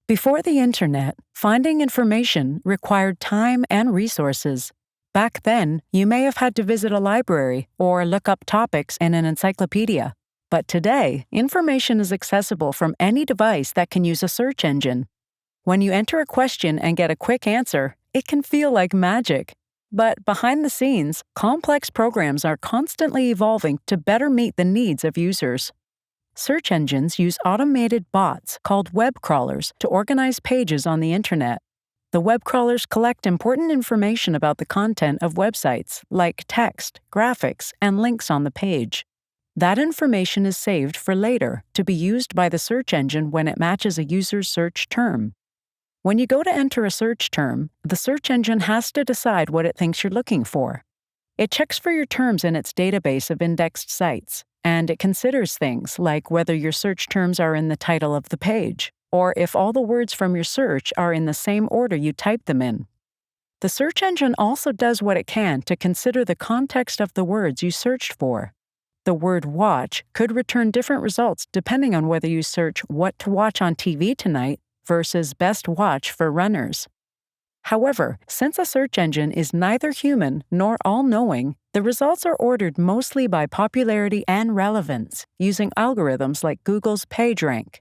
Before the internet, finding information required time and resources. Back then, you may have had to visit a library or look up topics in an encyclopedia. But today, information is accessible from any device that can use a search engine. When you enter a question and get a quick answer, it can feel like magic. But behind the scenes, complex programs are constantly evolving to better meet the needs of users. Search engines use automated bots called web crawlers to organize pages on the internet. The web crawlers collect important information about the content of websites, like text, graphics, and links on the page. That information is saved for later to be used by the search engine when it matches a user's search term. When you go to enter a search term, the search engine has to decide what it thinks you're looking for. It checks for your terms in its database of indexed sites, and it considers things like whether your search terms are in the title of the page, or if all the words from your search are in the same order you typed them in. The search engine also does what it can to consider the context of the words you searched for. The word watch could return different results depending on whether you search what to watch on TV tonight versus best watch for runners. However, since a search engine is neither human nor all-knowing, the results are ordered mostly by popularity and relevance, using algorithms like Google's PageRank.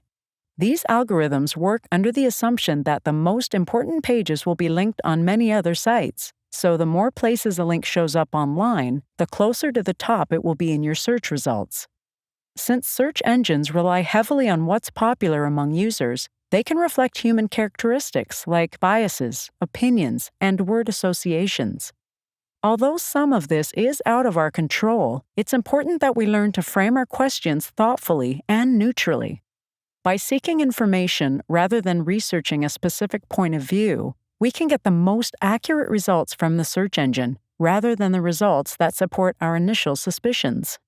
These algorithms work under the assumption that the most important pages will be linked on many other sites, so the more places a link shows up online, the closer to the top it will be in your search results. Since search engines rely heavily on what's popular among users, they can reflect human characteristics like biases, opinions, and word associations. Although some of this is out of our control, it's important that we learn to frame our questions thoughtfully and neutrally. By seeking information rather than researching a specific point of view, we can get the most accurate results from the search engine rather than the results that support our initial suspicions.